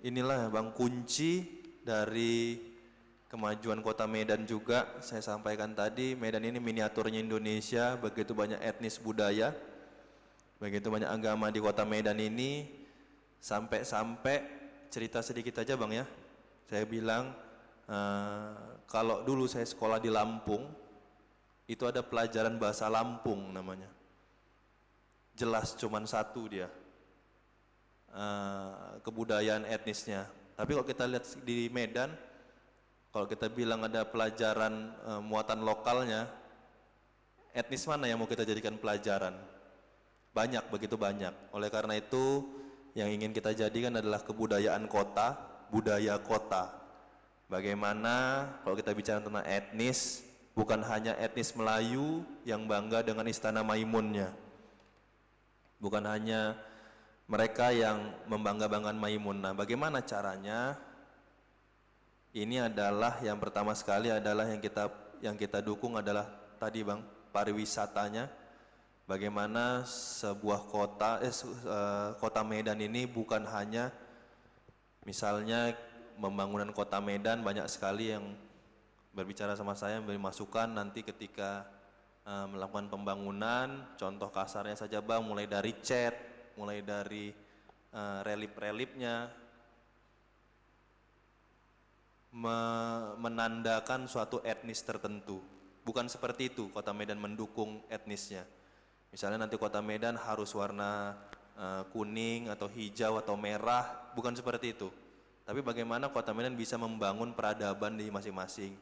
inilah Bang kunci dari kemajuan Kota Medan juga. Saya sampaikan tadi, Medan ini miniaturnya Indonesia, begitu banyak etnis budaya, begitu banyak agama di Kota Medan ini, sampai cerita sedikit aja Bang ya. Saya bilang kalau dulu saya sekolah di Lampung, itu ada pelajaran bahasa Lampung namanya. Jelas cuman satu dia, kebudayaan etnisnya. Tapi kalau kita lihat di Medan, kalau kita bilang ada pelajaran muatan lokalnya, etnis mana yang mau kita jadikan pelajaran? Banyak, begitu banyak. Oleh karena itu yang ingin kita jadikan adalah kebudayaan kota, budaya kota. Bagaimana kalau kita bicara tentang etnis, bukan hanya etnis Melayu yang bangga dengan Istana Maimunnya, bukan hanya mereka yang membangga-banggakan Maimun. Nah, bagaimana caranya? Ini adalah yang pertama sekali adalah yang kita dukung adalah tadi Bang, pariwisatanya. Bagaimana sebuah kota Medan ini bukan hanya misalnya pembangunan kota Medan, banyak sekali yang berbicara sama saya, memberi masukan nanti ketika melakukan pembangunan, contoh kasarnya saja Bang, mulai dari cat, mulai dari relip-relipnya, menandakan suatu etnis tertentu. Bukan seperti itu Kota Medan mendukung etnisnya. Misalnya nanti Kota Medan harus warna kuning atau hijau atau merah, bukan seperti itu. Tapi bagaimana Kota Medan bisa membangun peradaban di masing-masing.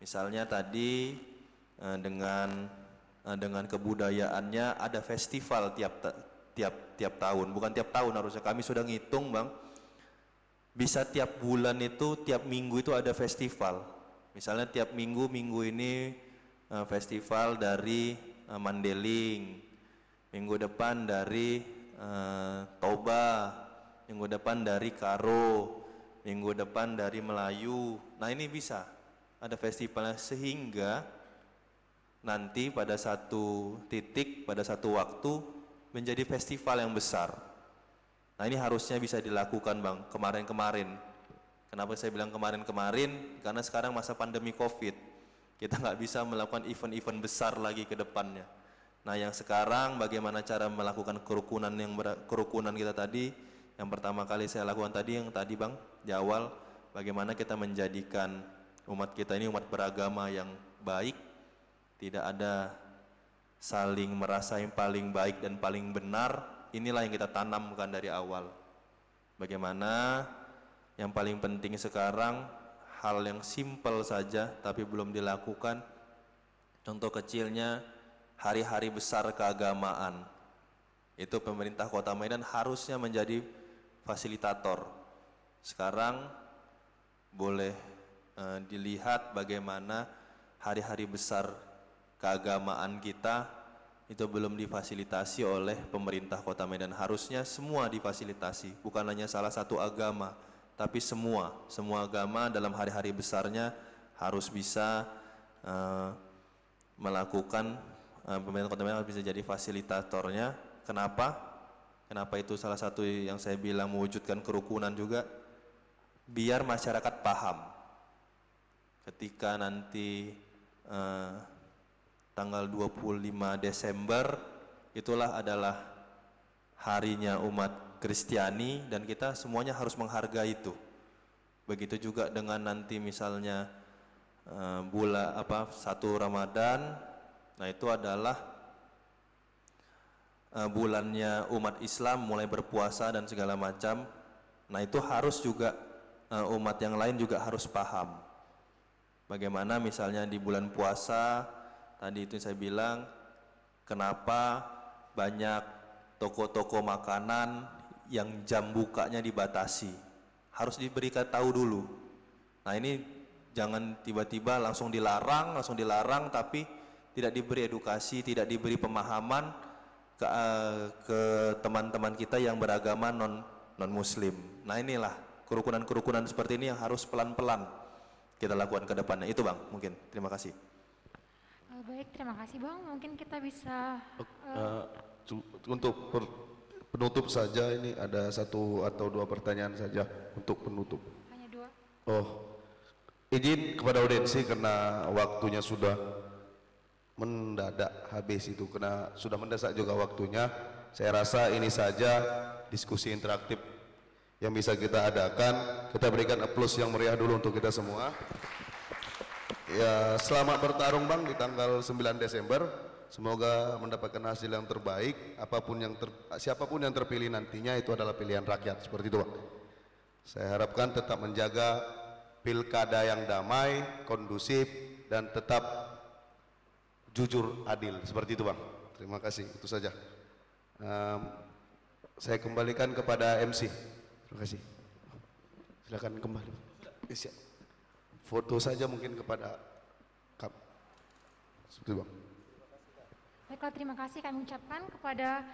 Misalnya tadi dengan kebudayaannya ada festival tiap tahun, bukan tiap tahun, harusnya kami sudah ngitung Bang. Bisa tiap bulan itu, tiap minggu itu ada festival. Misalnya tiap minggu ini festival dari Mandeling, minggu depan dari Toba, minggu depan dari Karo, minggu depan dari Melayu. Nah, ini bisa ada festivalnya sehingga nanti pada satu titik, pada satu waktu menjadi festival yang besar. Nah, ini harusnya bisa dilakukan Bang, kemarin-kemarin. Kenapa saya bilang kemarin-kemarin? Karena sekarang masa pandemi COVID, kita nggak bisa melakukan event-event besar lagi ke depannya. Nah, yang sekarang bagaimana cara melakukan kerukunan kita tadi, yang pertama kali saya lakukan tadi, yang tadi Bang, di awal, bagaimana kita menjadikan umat kita ini umat beragama yang baik, tidak ada saling merasa yang paling baik dan paling benar. Inilah yang kita tanamkan dari awal. Bagaimana yang paling penting sekarang, hal yang simpel saja tapi belum dilakukan. Contoh kecilnya, hari-hari besar keagamaan. Itu pemerintah Kota Medan harusnya menjadi fasilitator. Sekarang boleh dilihat bagaimana hari-hari besar keagamaan kita itu belum difasilitasi oleh pemerintah Kota Medan. Harusnya semua difasilitasi, bukan hanya salah satu agama, tapi semua agama dalam hari-hari besarnya harus bisa melakukan, pemerintah Kota Medan harus bisa jadi fasilitatornya. Kenapa? Kenapa itu salah satu yang saya bilang mewujudkan kerukunan juga? Biar masyarakat paham. Ketika nanti tanggal 25 Desember itulah adalah harinya umat Kristiani dan kita semuanya harus menghargai itu. Begitu juga dengan nanti misalnya bulan 1 Ramadan, nah itu adalah bulannya umat Islam mulai berpuasa dan segala macam. Nah, itu harus juga umat yang lain juga harus paham. Bagaimana misalnya di bulan puasa tadi itu saya bilang, kenapa banyak toko-toko makanan yang jam bukanya dibatasi. Harus diberikan tahu dulu. Nah, ini jangan tiba-tiba langsung dilarang tapi tidak diberi edukasi, tidak diberi pemahaman ke teman-teman kita yang beragama non muslim. Nah, inilah kerukunan seperti ini yang harus pelan-pelan kita lakukan ke depannya. Itu Bang, mungkin. Terima kasih. Baik, terima kasih Bang. Mungkin kita bisa untuk penutup saja, ini ada 1 atau 2 pertanyaan saja untuk penutup. Hanya 2. Oh, izin kepada audiensi karena waktunya sudah mendadak habis itu, karena sudah mendesak juga waktunya. Saya rasa ini saja diskusi interaktif yang bisa kita adakan. Kita berikan applause yang meriah dulu untuk kita semua. Ya, selamat bertarung Bang di tanggal 9 Desember. Semoga mendapatkan hasil yang terbaik. Siapapun yang terpilih nantinya itu adalah pilihan rakyat, seperti itu Bang. Saya harapkan tetap menjaga pilkada yang damai, kondusif, dan tetap jujur, adil, seperti itu Bang. Terima kasih, itu saja. Saya kembalikan kepada MC. Terima kasih. Silakan kembali. Foto saja mungkin kepada Seperti Bang. Baiklah, terima kasih kami ucapkan kepada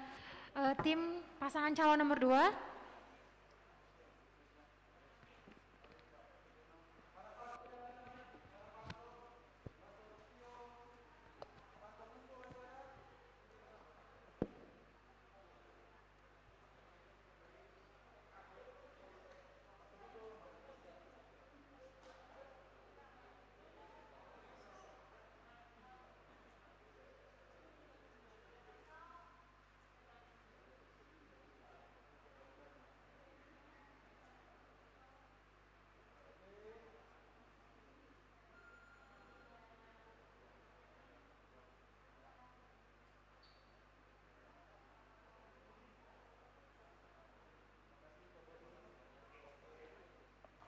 tim pasangan calon nomor 2.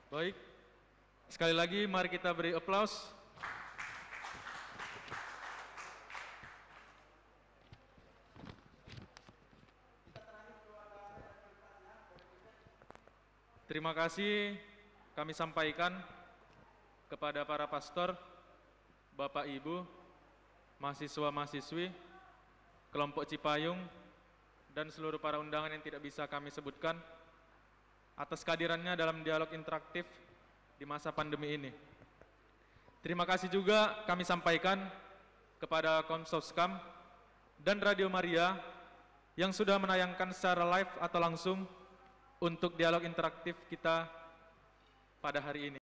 Baik, sekali lagi mari kita beri aplaus. Terima kasih kami sampaikan kepada para pastor, Bapak Ibu, mahasiswa-mahasiswi, kelompok Cipayung, dan seluruh para undangan yang tidak bisa kami sebutkan atas kehadirannya dalam dialog interaktif di masa pandemi ini. Terima kasih juga kami sampaikan kepada Komsoskam dan Radio Maria yang sudah menayangkan secara live atau langsung untuk dialog interaktif kita pada hari ini.